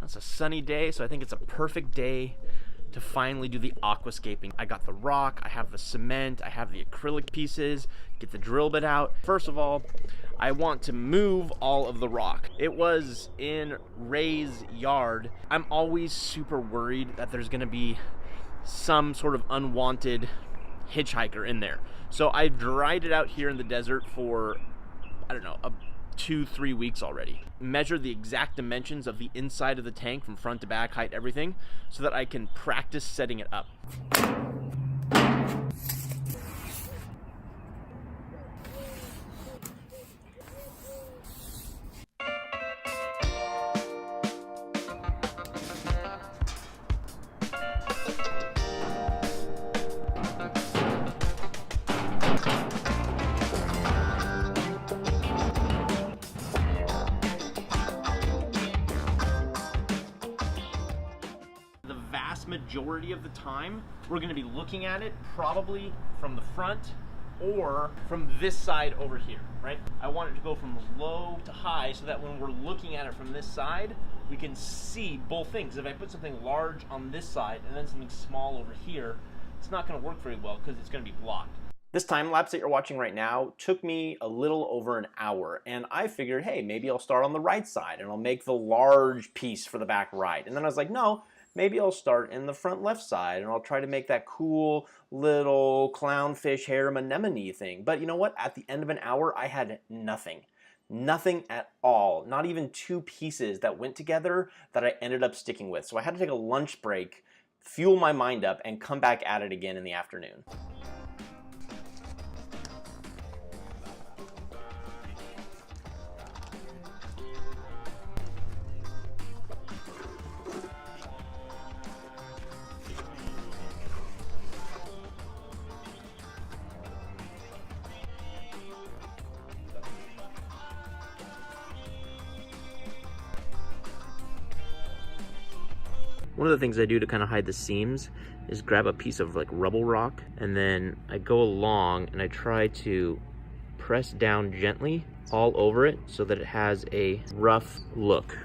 It's a sunny day, so I think it's a perfect day to finally do the aquascaping. I got the rock, I have the cement, I have the acrylic pieces, get the drill bit out. First of all, I want to move all of the rock. It was in Ray's yard. I'm always super worried that there's gonna be some sort of unwanted hitchhiker in there. So I dried it out here in the desert for, I don't know, 2-3 weeks already. Measure the exact dimensions of the inside of the tank from front to back, height, everything, so that I can practice setting it up. Majority of the time we're going to be looking at it probably from the front or from this side over here, right? I want it to go from low to high so that when we're looking at it from this side we can see both things. If I put something large on this side and then something small over here, it's not going to work very well because it's going to be blocked. This time lapse that you're watching right now took me a little over an hour, and I figured, hey, maybe I'll start on the right side and I'll make the large piece for the back right. And then I was like, no, maybe I'll start in the front left side and I'll try to make that cool little clownfish hair anemone thing. But you know what? At the end of an hour, I had nothing. Nothing at all. Not even 2 pieces that went together that I ended up sticking with. So I had to take a lunch break, fuel my mind up, and come back at it again in the afternoon. One of the things I do to kind of hide the seams is grab a piece of like rubble rock, and then I go along and I try to press down gently all over it so that it has a rough look.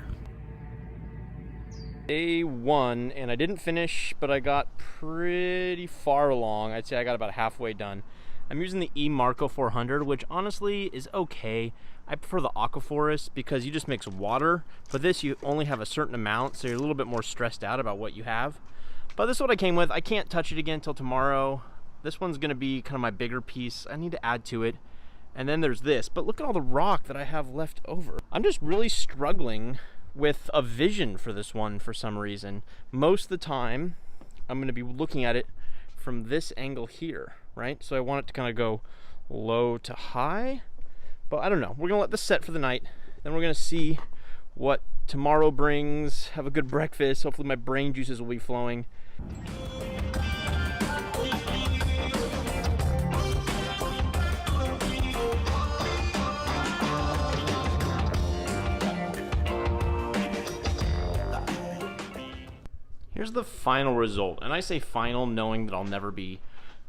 Day 1, and I didn't finish, but I got pretty far along. I'd say I got about halfway done. I'm using the Imac 400, which honestly is okay. I prefer the Aquaforest because you just mix water. For this, you only have a certain amount, so you're a little bit more stressed out about what you have. But this is what I came with. I can't touch it again until tomorrow. This one's gonna be kind of my bigger piece. I need to add to it. And then there's this, but look at all the rock that I have left over. I'm just really struggling with a vision for this one for some reason. Most of the time, I'm gonna be looking at it from this angle here, right? So I want it to kind of go low to high. But I don't know, we're gonna let this set for the night, then we're gonna see what tomorrow brings, have a good breakfast, hopefully my brain juices will be flowing. Here's the final result, and I say final knowing that I'll never be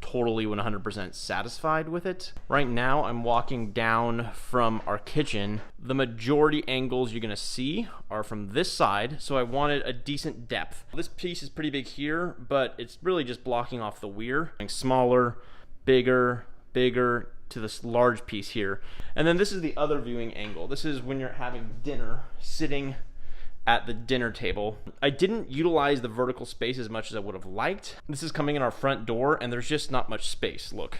totally 100% satisfied with it. Right now I'm walking down from our kitchen. The majority angles you're gonna see are from this side, so I wanted a decent depth. This piece is pretty big here, but it's really just blocking off the weir. Smaller, bigger, bigger to this large piece here. And then this is the other viewing angle. This is when you're having dinner, sitting at the dinner table. I didn't utilize the vertical space as much as I would have liked. This is coming in our front door and there's just not much space. Look,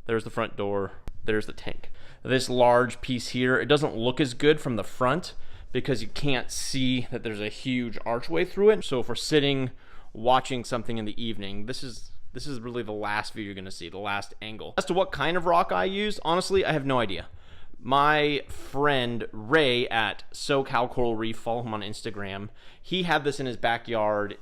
there's the front door, there's the tank. This large piece here, it doesn't look as good from the front because you can't see that there's a huge archway through it. So if we're sitting, watching something in the evening, this is really the last view you're gonna see, the last angle. As to what kind of rock I use, honestly, I have no idea. My friend Ray at SoCal Coral Reef, follow him on Instagram, he had this in his backyard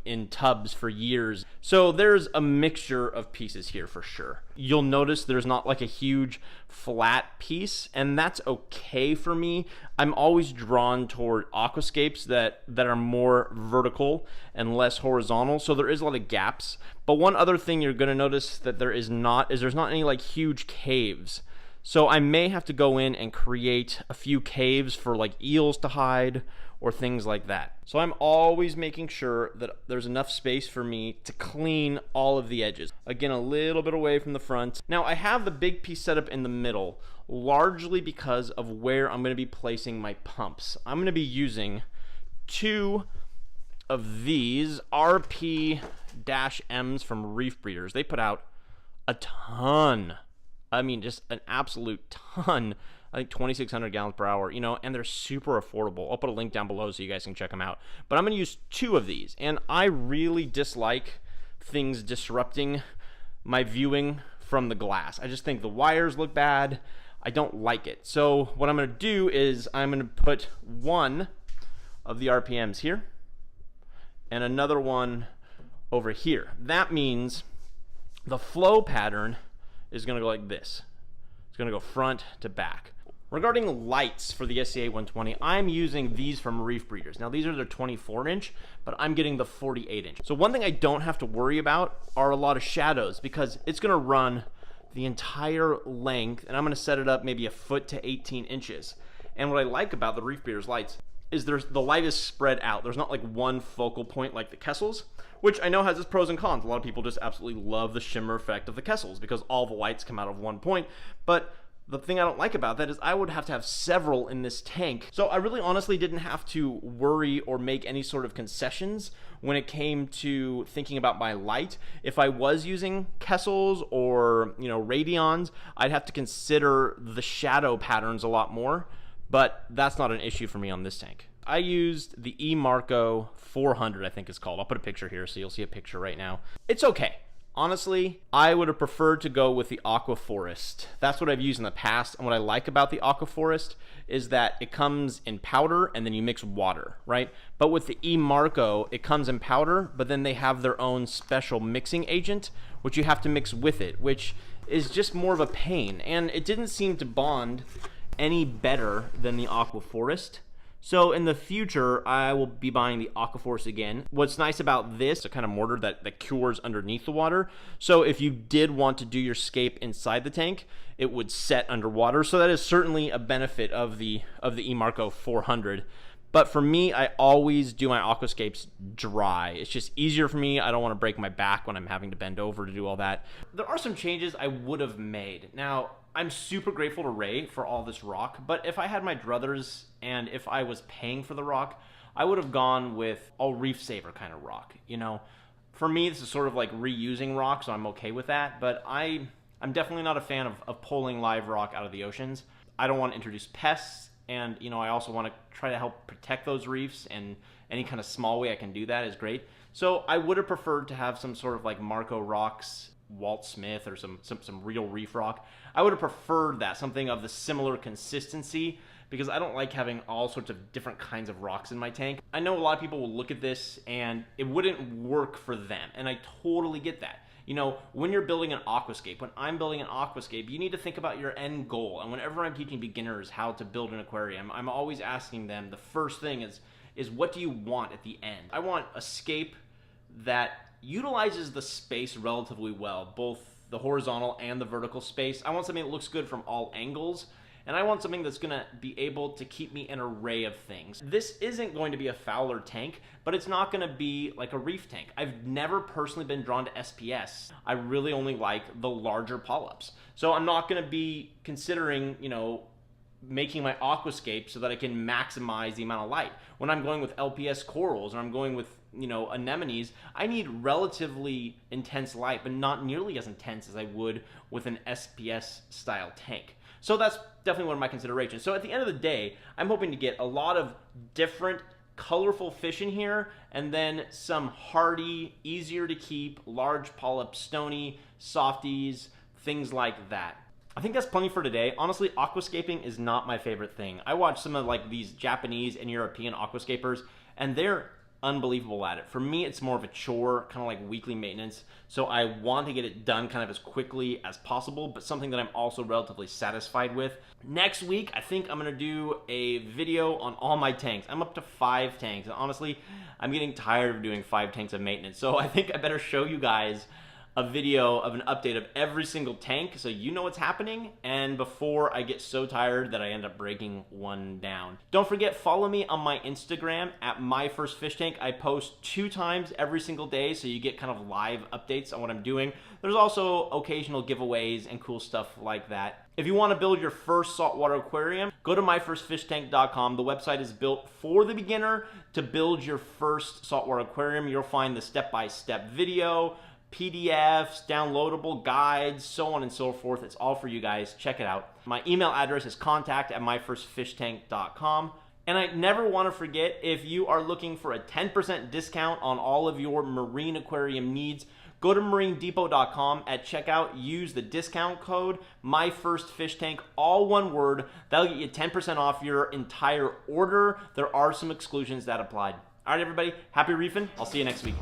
in tubs for years. So there's a mixture of pieces here for sure. You'll notice there's not like a huge flat piece, and that's okay for me. I'm always drawn toward aquascapes that are more vertical and less horizontal, so there is a lot of gaps. But one other thing you're gonna notice that there's not any like huge caves. So I may have to go in and create a few caves for like eels to hide or things like that. So I'm always making sure that there's enough space for me to clean all of the edges. Again, a little bit away from the front. Now I have the big piece set up in the middle, largely because of where I'm going to be placing my pumps. I'm going to be using 2 of these RP-Ms from Reef Breeders. They put out a ton. I mean, just an absolute ton. I think 2,600 gallons per hour, you know, and they're super affordable. I'll put a link down below so you guys can check them out. But I'm going to use 2 of these, and I really dislike things disrupting my viewing from the glass. I just think the wires look bad. I don't like it. So what I'm going to do is I'm going to put 1 of the RPMs here and another one over here. That means the flow pattern is going to go like this. It's going to go front to back. Regarding lights for the SCA 120, I'm using these from Reef Breeders. Now these are their 24-inch, but I'm getting the 48-inch. So one thing I don't have to worry about are a lot of shadows, because it's going to run the entire length, and I'm going to set it up maybe a foot to 18 inches. And what I like about the Reef Breeders lights is the light is spread out. There's not like one focal point like the Kessel's, which I know has its pros and cons. A lot of people just absolutely love the shimmer effect of the Kessel's because all the lights come out of one point. But the thing I don't like about that is I would have to have several in this tank. So I really honestly didn't have to worry or make any sort of concessions when it came to thinking about my light. If I was using Kessel's or, you know, Radions, I'd have to consider the shadow patterns a lot more. But that's not an issue for me on this tank. I used the Emarco 400, I think it's called. I'll put a picture here so you'll see a picture right now. It's okay. Honestly, I would have preferred to go with the Aquaforest. That's what I've used in the past, and what I like about the Aquaforest is that it comes in powder and then you mix water, right? But with the Emarco, it comes in powder, but then they have their own special mixing agent, which you have to mix with it, which is just more of a pain. And it didn't seem to bond any better than the Aquaforest. So in the future, I will be buying the Aquaforest again. What's nice about this, a kind of mortar that cures underneath the water. So if you did want to do your scape inside the tank, it would set underwater. So that is certainly a benefit of the Emarco 400. But for me, I always do my aquascapes dry. It's just easier for me. I don't want to break my back when I'm having to bend over to do all that. There are some changes I would have made. Now, I'm super grateful to Ray for all this rock, but if I had my druthers and if I was paying for the rock, I would have gone with a reef saver kind of rock. You know, for me, this is sort of like reusing rock, so I'm okay with that, but I'm definitely not a fan of pulling live rock out of the oceans. I don't want to introduce pests, and you know, I also want to try to help protect those reefs, and any kind of small way I can do that is great. So I would have preferred to have some sort of like Marco Rocks, Walt Smith, or some real reef rock. I would have preferred that, something of the similar consistency, because I don't like having all sorts of different kinds of rocks in my tank. I know a lot of people will look at this and it wouldn't work for them, and I totally get that. You know, when you're building an aquascape, when I'm building an aquascape, you need to think about your end goal. And whenever I'm teaching beginners how to build an aquarium, I'm always asking them, the first thing is what do you want at the end? I want a scape that utilizes the space relatively well, both the horizontal and the vertical space. I want something that looks good from all angles, and I want something that's gonna be able to keep me an array of things. This isn't going to be a Fowler tank, but it's not gonna be like a reef tank. I've never personally been drawn to SPS. I really only like the larger polyps. So I'm not gonna be considering, you know, making my aquascape so that I can maximize the amount of light. When I'm going with LPS corals or I'm going with, you know, anemones, I need relatively intense light, but not nearly as intense as I would with an SPS style tank. So that's definitely one of my considerations. So at the end of the day, I'm hoping to get a lot of different colorful fish in here, and then some hardy, easier to keep, large polyp, stony, softies, things like that. I think that's plenty for today. Honestly, aquascaping is not my favorite thing. I watch some of like these Japanese and European aquascapers, and they're unbelievable at it. For me, it's more of a chore, kind of like weekly maintenance. So I want to get it done kind of as quickly as possible, but something that I'm also relatively satisfied with. Next week, I think I'm gonna do a video on all my tanks. I'm up to 5 tanks, and honestly, I'm getting tired of doing 5 tanks of maintenance. So I think I better show you guys a video of an update of every single tank so you know what's happening, and before I get so tired that I end up breaking one down. Don't forget, follow me on my Instagram at myfirstfishtank. I post 2 times every single day so you get kind of live updates on what I'm doing. There's also occasional giveaways and cool stuff like that. If you want to build your first saltwater aquarium, go to myfirstfishtank.com. The website is built for the beginner to build your first saltwater aquarium. You'll find the step-by-step video, PDFs, downloadable guides, so on and so forth. It's all for you guys. Check it out. My email address is contact@myfirstfishtank.com. And I never want to forget, if you are looking for a 10% discount on all of your marine aquarium needs, go to marinedepot.com. At checkout, use the discount code MyFirstFishTank, all one word. That'll get you 10% off your entire order. There are some exclusions that applied. All right, everybody, happy reefing. I'll see you next week.